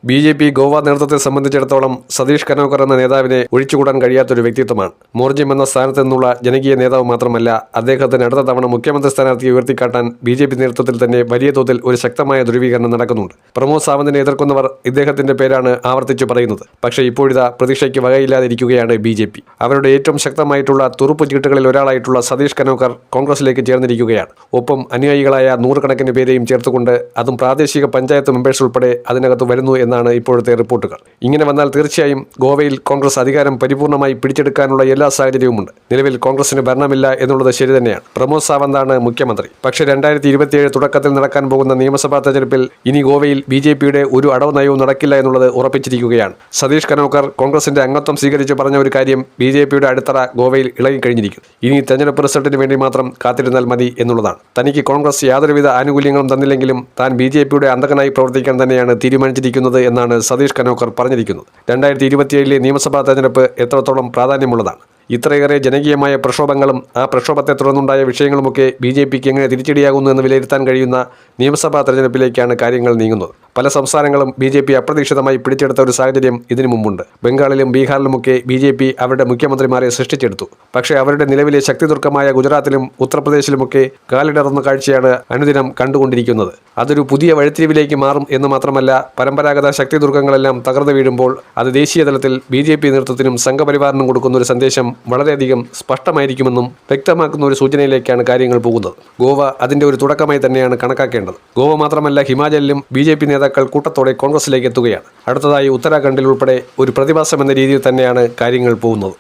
BJP Goa നേതൃത്വത്തെ സംബന്ധിച്ചിടത്തോളം സതീഷ് കനോക്കർ എന്ന നേതാവിനെ ഒഴിച്ചുകൂടാൻ കഴിയാത്തൊരു വ്യക്തിത്വമാണ്. മോർജിം എന്ന സ്ഥാനത്ത് നിന്നുള്ള ജനകീയ നേതാവ് മാത്രമല്ല, അദ്ദേഹത്തിന് അടുത്ത തവണ മുഖ്യമന്ത്രി സ്ഥാനാർത്ഥിയെ ഉയർത്തിക്കാട്ടാൻ BJP നേതൃത്വത്തിൽ തന്നെ വലിയ തോതിൽ ഒരു ശക്തമായ ധ്രുവീകരണം നടക്കുന്നുണ്ട്. പ്രമോദ് സാവന്തിനെ എതിർക്കുന്നവർ ഇദ്ദേഹത്തിന്റെ പേരാണ് ആവർത്തിച്ചു പറയുന്നത്. പക്ഷേ ഇപ്പോഴിതാ പ്രതീക്ഷയ്ക്ക് വകയില്ലാതിരിക്കുകയാണ് BJP. അവരുടെ ഏറ്റവും ശക്തമായിട്ടുള്ള തുറുപ്പ് ചീട്ടുകളിൽ ഒരാളായിട്ടുള്ള സതീഷ് കനോക്കർ കോൺഗ്രസിലേക്ക് ചേർന്നിരിക്കുകയാണ്. ഒപ്പം അനുയായികളായ നൂറുകണക്കിന് പേരെയും ചേർത്തുകൊണ്ട്, അതും പ്രാദേശിക പഞ്ചായത്ത് മെമ്പേഴ്സ് ഉൾപ്പെടെ അതിനകത്ത് വരുന്നു എന്നാണ് ഇപ്പോഴത്തെ റിപ്പോർട്ടുകൾ. ഇങ്ങനെ വന്നാൽ തീർച്ചയായും ഗോവയിൽ കോൺഗ്രസ് അധികാരം പരിപൂർണമായി പിടിച്ചെടുക്കാനുള്ള എല്ലാ സാഹചര്യവുമുണ്ട്. നിലവിൽ കോൺഗ്രസിന് ഭരണമില്ല എന്നുള്ളത് ശരി തന്നെയാണ്. പ്രമോദ് സാവന്താണ് മുഖ്യമന്ത്രി. പക്ഷേ 2027 തുടക്കത്തിൽ നടക്കാൻ പോകുന്ന നിയമസഭാ തെരഞ്ഞെടുപ്പിൽ ഇനി ഗോവയിൽ BJPയുടെ ഒരു അടവ് നയവും നടക്കില്ല എന്നുള്ളത് ഉറപ്പിച്ചിരിക്കുകയാണ്. സതീഷ് കനോക്കർ കോൺഗ്രസിന്റെ അംഗത്വം സ്വീകരിച്ച് പറഞ്ഞ ഒരു കാര്യം, BJPയുടെ അടിത്തറ ഗോവയിൽ ഇളകിക്കഴിഞ്ഞിരിക്കും. ഇനി തെരഞ്ഞെടുപ്പ് റിസൾട്ടിന് വേണ്ടി മാത്രം കാത്തിരുന്നാൽ മതി എന്നുള്ളതാണ്. തനിക്ക് കോൺഗ്രസ് യാതൊരുവിധ ആനുകൂല്യങ്ങളും തന്നില്ലെങ്കിലും താൻ BJPയുടെ അന്തകനായി പ്രവർത്തിക്കാൻ തന്നെയാണ് തീരുമാനിച്ചിരിക്കുന്നത് എന്നാണ് സതീഷ് കനോക്കർ പറഞ്ഞിരിക്കുന്നത്. 2027 നിയമസഭാ തെരഞ്ഞെടുപ്പ് എത്രത്തോളം പ്രാധാന്യമുള്ളതാണ്. ഇത്രയേറെ ജനകീയമായ പ്രക്ഷോഭങ്ങളും ആ പ്രക്ഷോഭത്തെ തുടർന്നുണ്ടായ വിഷയങ്ങളുമൊക്കെ BJPക്ക് എങ്ങനെ തിരിച്ചടിയാകുന്നു എന്ന് വിലയിരുത്താൻ കഴിയുന്ന നിയമസഭാ തെരഞ്ഞെടുപ്പിലേക്കാണ് കാര്യങ്ങൾ നീങ്ങുന്നത്. പല സംസ്ഥാനങ്ങളും BJP അപ്രതീക്ഷിതമായി പിടിച്ചെടുത്ത ഒരു സാഹചര്യം ഇതിനു മുമ്പുണ്ട്. ബംഗാളിലും ബീഹാറിലുമൊക്കെ BJP അവരുടെ മുഖ്യമന്ത്രിമാരെ സൃഷ്ടിച്ചെടുത്തു. പക്ഷേ അവരുടെ നിലവിലെ ശക്തിദുർഗമായ ഗുജറാത്തിലും ഉത്തർപ്രദേശിലുമൊക്കെ കാലിടറുന്ന കാഴ്ചയാണ് അനുദിനം കണ്ടുകൊണ്ടിരിക്കുന്നത്. അതൊരു പുതിയ വഴിത്തിരിവിലേക്ക് മാറും എന്ന് മാത്രമല്ല, പരമ്പരാഗത ശക്തിദുർഗങ്ങളെല്ലാം തകർന്നു വീഴുമ്പോൾ അത് ദേശീയ തലത്തിൽ BJP നേതൃത്വത്തിനും സംഘപരിവാറിനും കൊടുക്കുന്ന ഒരു സന്ദേശം വളരെയധികം സ്പഷ്ടമായിരിക്കുമെന്നും വ്യക്തമാക്കുന്ന ഒരു സൂചനയിലേക്കാണ് കാര്യങ്ങൾ പോകുന്നത്. ഗോവ അതിന്റെ ഒരു തുടക്കമായി തന്നെയാണ് കണക്കാക്കേണ്ടത്. ഗോവ മാത്രമല്ല, ഹിമാചലിലും BJP നേതാക്കൾ കൂട്ടത്തോടെ കോൺഗ്രസിലേക്ക് എത്തുകയാണ്. അടുത്തതായി ഉത്തരാഖണ്ഡിൽ ഉൾപ്പെടെ ഒരു പ്രതിഭാസം എന്ന രീതിയിൽ തന്നെയാണ് കാര്യങ്ങൾ പോകുന്നത്.